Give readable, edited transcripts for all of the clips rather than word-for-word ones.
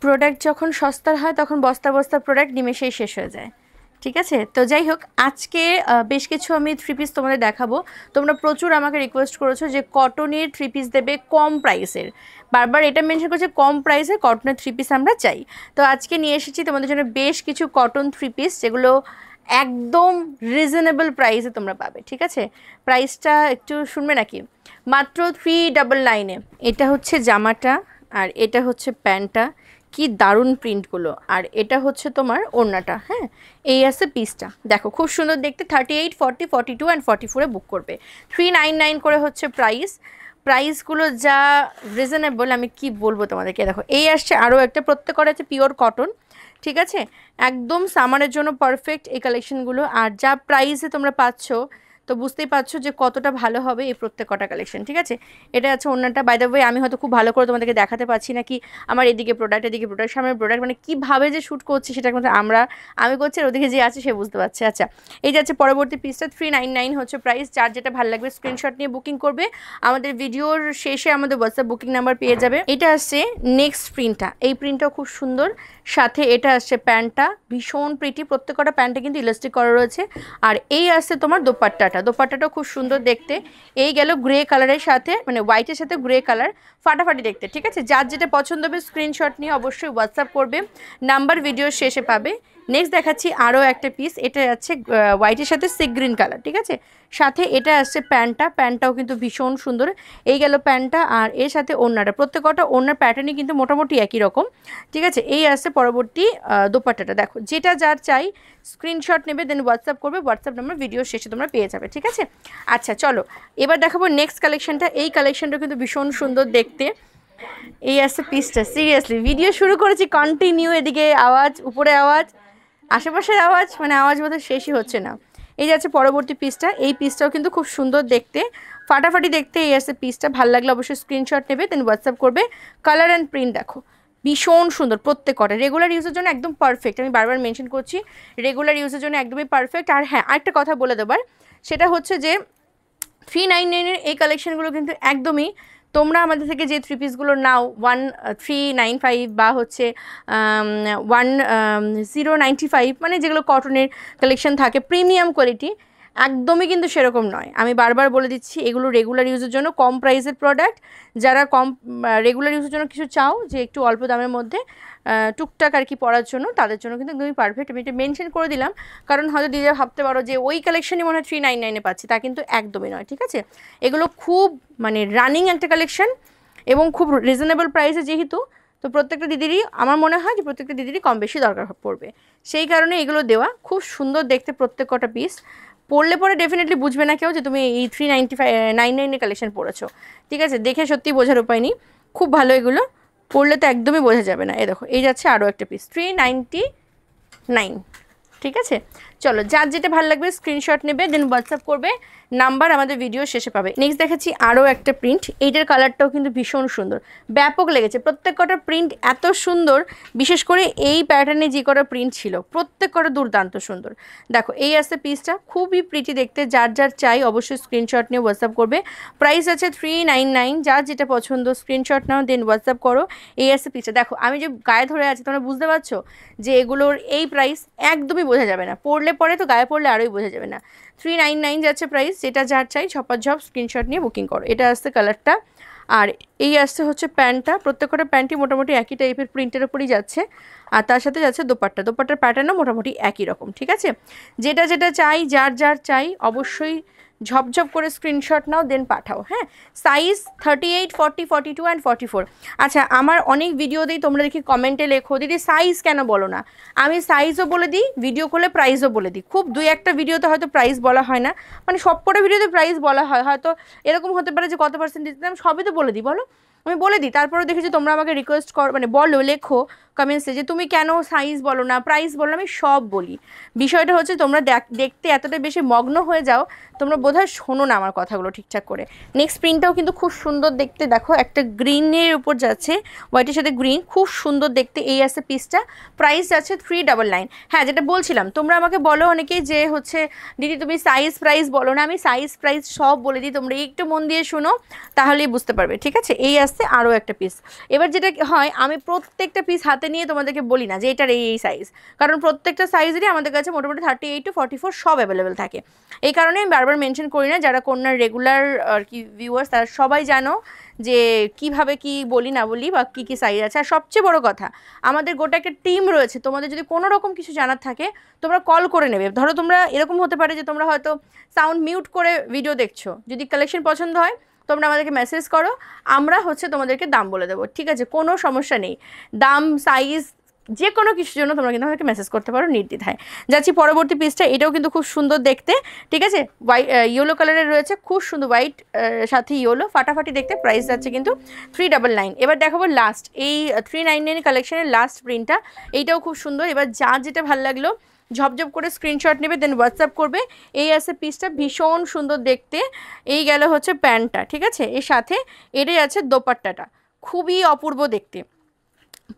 Product যখন সস্তার হয় তখন বস্তা বস্তা প্রোডাক্ট নিমেষেই শেষ হয়ে যায়। ঠিক আছে, তো যাই হোক, আজকে বেশ কিছু আমি 3 পিস তোমাদের দেখাবো। তোমরা প্রচুর আমাকে রিকোয়েস্ট করেছো যে কটনের 3 পিস দেবে কম প্রাইসের, বারবার এটা মেনশন করছে কম প্রাইসে কটনের 3 পিস আমরা চাই। তো আজকে নিয়ে এসেছি তোমাদের জন্য বেশ কিছু কটন 3 পিস, যেগুলো একদম রিজনেবল প্রাইসে তোমরা পাবে। ঠিক আছে, প্রাইসটা একটু শুনবে নাকি? মাত্র 399-এ। এটা হচ্ছে জামাটা, আর এটা হচ্ছে প্যান্টটা, কি দারুণ প্রিন্টগুলো, আর এটা হচ্ছে তোমার ওড়নাটা। হ্যাঁ, এই আছে পিসটা, দেখো খুব সুন্দর দেখতে। 38, 40, 42 অ্যান্ড 44-এ বুক করবে। 399 করে হচ্ছে প্রাইসগুলো যা রিজনেবল, আমি কি বলবো তোমাদেরকে। দেখো এই আসছে আরও একটা, প্রত্যেকটা আছে পিওর কটন। ঠিক আছে, একদম সামারের জন্য পারফেক্ট এই কালেকশনগুলো। আর যা প্রাইসে তোমরা পাচ্ছ, তো বুঝতেই পারছো যে কতটা ভালো হবে এই প্রত্যেকটা কালেকশন। ঠিক আছে, এটা আছে অন্যটা। বাই দ্য ওয়ে, আমি হয়তো খুব ভালো করে তোমাদেরকে দেখাতে পারছি না, কি আমার এদিকে প্রোডাক্ট এদিকে প্রোডাক্ট সামনের প্রোডাক্ট, মানে কীভাবে যে শ্যুট করছি সেটা কিন্তু আমি করছি, আর ওদিকে যে আছে সে বুঝতে পারছে। আচ্ছা, এই যে আছে পরবর্তী পিসটা, 399 হচ্ছে প্রাইস। যার যেটা ভালো লাগবে স্ক্রিনশট নিয়ে বুকিং করবে। আমাদের ভিডিওর শেষে আমাদের হোয়াটসঅ্যাপ বুকিং নাম্বার পেয়ে যাবে। এটা আসছে নেক্সট প্রিন্টটা, এই প্রিন্টটাও খুব সুন্দর। সাথে এটা আসছে প্যান্টটা, ভীষণ প্রিটি, প্রত্যেকটা প্যান্টে কিন্তু ইলাস্টিক করা রয়েছে। আর এই আসছে তোমার দোপাট্টাটাও খুব সুন্দর দেখতে। এই গেল গ্রে কালারের সাথে, মানে হোয়াইটের সাথে গ্রে কালার, ফাটাফাটি দেখতে। ঠিক আছে, যার যেটা পছন্দ হবে স্ক্রিনশট নিয়ে অবশ্যই হোয়াটসঅ্যাপ করবে, নাম্বার ভিডিওর শেষে পাবে। নেক্সট দেখাচ্ছি আরও একটা পিস, এটা যাচ্ছে হোয়াইটের সাথে সি গ্রিন কালার। ঠিক আছে, সাথে এটা আসছে প্যান্টটাও কিন্তু ভীষণ সুন্দর। এই গেল প্যান্টটা, আর এর সাথে ওড়নাটা, প্রত্যেকটা ওড়নার প্যাটার্নই কিন্তু মোটামুটি একই রকম। ঠিক আছে, এই আসছে পরবর্তী দোপাট্টাটা। দেখো যেটা যার চাই স্ক্রিনশট নেবে, দেন হোয়াটসঅ্যাপ করবে, হোয়াটসঅ্যাপ নাম্বার ভিডিও শেষে তোমরা পেয়ে যাবে। ঠিক আছে, আচ্ছা চলো এবার দেখাবো নেক্সট কালেকশনটা। এই কালেকশনটা কিন্তু ভীষণ সুন্দর দেখতে। এই আসছে পিসটা, সিরিয়াসলি ভিডিও শুরু করেছি কন্টিনিউ, এদিকে আওয়াজ, উপরে আওয়াজ, আশেপাশের আওয়াজ, মানে আওয়াজ বোধহয় শেষই হচ্ছে না। এই যে আছে পরবর্তী পিসটা, এই পিসটাও কিন্তু খুব সুন্দর দেখতে, ফাটাফাটি দেখতে। এই আছে পিসটা, ভালো লাগলে অবশ্যই স্ক্রিনশট নেবে, দেন হোয়াটসঅ্যাপ করবে। কালার অ্যান্ড প্রিন্ট দেখো ভীষণ সুন্দর প্রত্যেকটা, রেগুলার ইউজের জন্য একদম পারফেক্ট। আমি বারবার মেনশন করছি রেগুলার ইউজের জন্য একদমই পারফেক্ট। আর হ্যাঁ, আরেকটা কথা বলে দেবার, সেটা হচ্ছে যে 399-এর এই কালেকশনগুলো কিন্তু একদমই, তোমরা আমাদের থেকে যে 3 পিসগুলো নাও 1395 বা হচ্ছে 1095, মানে যেগুলো কটনের কালেকশন থাকে প্রিমিয়াম কোয়ালিটি, একদমই কিন্তু সেরকম নয়। আমি বারবার বলে দিচ্ছি, এগুলো রেগুলার ইউজের জন্য কম প্রাইসের প্রোডাক্ট। যারা রেগুলার ইউজের জন্য কিছু চাও, যে একটু অল্প দামের মধ্যে টুকটাক আর কি পড়ার জন্য, তাদের জন্য কিন্তু একদমই পারফেক্ট। আমি এটা মেনশন করে দিলাম, কারণ হয়তো দিদিরা ভাবতে পারো যে ওই কালেকশনই মনে হয় 399-এ পাচ্ছি, তা কিন্তু একদমই নয়। ঠিক আছে, এগুলো খুব মানে রানিং একটা কালেকশন এবং খুব রিজনেবল প্রাইসে যেহেতু, তো প্রত্যেকটা দিদিরই আমার মনে হয় যে প্রত্যেকটা দিদিরই কম বেশি দরকার পড়বে, সেই কারণে এগুলো দেওয়া। খুব সুন্দর দেখতে প্রত্যেকটা পিস, পড়লে পরে ডেফিনেটলি বুঝবে না কেউ যে তুমি এই 399-এর কালেকশন পড়েছো। ঠিক আছে, দেখে সত্যি বোঝার উপায় নেই, খুব ভালো। এগুলো পড়লে তো একদমই বোঝা যাবে না। এই দেখো, এই যাচ্ছে আরও একটা পিস, 399। ঠিক আছে, চলো যার যেটা ভালো লাগবে স্ক্রিনশট নেবে, দেন হোয়াটসঅ্যাপ করবে, নাম্বার আমাদের ভিডিও শেষে পাবে। নেক্সট দেখাচ্ছি আরও একটা প্রিন্ট, এইটার কালারটাও কিন্তু ভীষণ সুন্দর, ব্যাপক লেগেছে। প্রত্যেকটা প্রিন্ট এত সুন্দর, বিশেষ করে এই প্যাটার্নে যে কটা প্রিন্ট ছিল প্রত্যেকটা দুর্দান্ত সুন্দর। দেখো এই আসছে পিসটা, খুবই প্রিটি দেখতে। যার যার চাই অবশ্যই স্ক্রিনশট নিয়ে হোয়াটসঅ্যাপ করবে। প্রাইস আছে 399, যার যেটা পছন্দ স্ক্রিনশট নাও, দেন হোয়াটসঅ্যাপ করো। এই আসছে পিসটা, দেখো আমি যে গায়ে ধরে আছি তোমরা বুঝতে পারছো যে এগুলোর এই প্রাইস একদমই বোঝা যাবে না, পড়লে পরে তো গায়ে পড়লে আরোই বোঝা যাবে না। 399 যাচ্ছে প্রাইস, যেটা যার চাই ঝপাঝপ স্ক্রিনশট নিয়ে বুকিং করো। এটা আসছে কালারটা, আর এই আসছে হচ্ছে প্যান্টটা। প্রত্যেকটা প্যান্টই মোটামুটি একই টাইপের প্রিন্টের উপরই যাচ্ছে, আর তার সাথে যাচ্ছে দোপাট্টার প্যাটার্নও মোটামুটি একই রকম। ঠিক আছে, যেটা যেটা চাই, যার যার চাই অবশ্যই ঝপঝপ করে স্ক্রিনশট নাও, দেন পাঠাও। হ্যাঁ, সাইজ 38, 40, 42 অ্যান্ড 44। আচ্ছা, আমার অনেক ভিডিওতেই তোমরা দেখি কমেন্টে লেখো দিদি সাইজ কেন বলো না। আমি সাইজও বলে দিই, ভিডিও করলে প্রাইসও বলে দিই। খুব 2-1টা ভিডিওতে হয়তো প্রাইস বলা হয় না, মানে সবকটা ভিডিওতে প্রাইস বলা হয়। হয়তো এরকম হতে পারে যে কত পার্সেন্ট দিতে, আমি সবই তো বলে দিই, বলো আমি বলে দিই। তারপরে দেখেছি তোমরা আমাকে রিকোয়েস্ট কর, মানে বলো, লেখো কমেন্টসে যে তুমি কেন সাইজ বলো না, প্রাইস বলো। আমি সব বলি। বিষয়টা হচ্ছে তোমরা দেখতে এতটা বেশি মগ্ন হয়ে যাও, তোমরা বোধহয় শোনো না আমার কথাগুলো ঠিকঠাক করে। নেক্সট প্রিন্টটাও কিন্তু খুব সুন্দর দেখতে, দেখো একটা গ্রিনের উপর যাচ্ছে, হোয়াইটের সাথে গ্রিন, খুব সুন্দর দেখতে। এই আছে পিসটা, প্রাইস আছে 399। হ্যাঁ, যেটা বলছিলাম, তোমরা আমাকে বলো অনেকেই যে হচ্ছে দিদি তুমি সাইজ প্রাইস বলো না। আমি সাইজ প্রাইস সব বলে দিই, তোমরা একটু মন দিয়ে শোনো তাহলেই বুঝতে পারবে। ঠিক আছে, এই আসছে আসছে আরও একটা পিস। এবার যেটা হয়, আমি প্রত্যেকটা পিস হাতে নিয়ে তোমাদেরকে বলি না যে এটার এই সাইজ, কারণ প্রত্যেকটা সাইজেরই আমাদের কাছে মোটামুটি 38 to 44 সব অ্যাভেলেবেল থাকে। এই কারণে আমি বারবার মেনশন করি না, যারা কন্যার রেগুলার আর কি ভিউয়ার্স তারা সবাই জানো যে কিভাবে কি বলি না বলি বা কী কী সাইজ আছে। আর সবচেয়ে বড় কথা, আমাদের গোটা একটা টিম রয়েছে, তোমাদের যদি কোনো রকম কিছু জানার থাকে তোমরা কল করে নেবে। ধরো তোমরা এরকম হতে পারে যে তোমরা হয়তো সাউন্ড মিউট করে ভিডিও দেখছো, যদি কালেকশন পছন্দ হয় তোমরা আমাদেরকে মেসেজ করো, আমরা তোমাদেরকে দাম বলে দেবো, ঠিক আছে? কোনো সমস্যা নেই, দাম সাইজ যে কোনো কিছুর জন্য তোমরা কিন্তু আমাদেরকে মেসেজ করতে পারো নির্দ্বিধায়। যাচ্ছি পরবর্তী পিসটা, এটাও কিন্তু খুব সুন্দর দেখতে, ঠিক আছে? ইয়েলো কালারের রয়েছে, খুব সুন্দর হোয়াইট সাথে ইয়েলো, ফাটাফাটি দেখতে। প্রাইস যাচ্ছে কিন্তু 399। এবার দেখাবো লাস্ট এই 399 কালেকশনের লাস্ট প্রিন্টটা, এইটাও খুব সুন্দর। এবার যার যেটা ভালো লাগলো ঝপঝপ করে স্ক্রিনশট নেবে, দেন হোয়াটসঅ্যাপ করবে। এই আছে পিসটা, ভীষণ সুন্দর দেখতে। এই গেল হচ্ছে প্যান্টটা, ঠিক আছে? এর সাথে এটাই আছে দোপাট্টাটা, খুবই অপূর্ব দেখতে।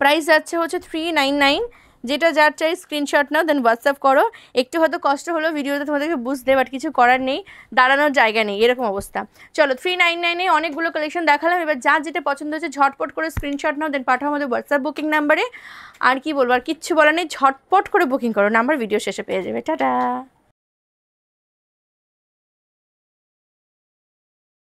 প্রাইস যাচ্ছে হচ্ছে 399। যেটা যার চাই স্ক্রিনশট নাও, দেন হোয়াটসঅ্যাপ করো। একটু হয়তো কষ্ট হলো ভিডিওতে তোমাদেরকে বুঝতে, বাট কিছু করার নেই, দাঁড়ানোর জায়গা নেই, এরকম অবস্থা। চলো 399-এ অনেকগুলো কালেকশন দেখালাম। এবার যার যেটা পছন্দ হচ্ছে ঝটপট করে স্ক্রিনশট নাও, দেন পাঠাও আমাদের হোয়াটসঅ্যাপ বুকিং নাম্বারে। আর কি বলবো, আর কিচ্ছু বলার নেই, ঝটপট করে বুকিং করো, নাম্বার ভিডিও শেষে পেয়ে যাবে। টাটা।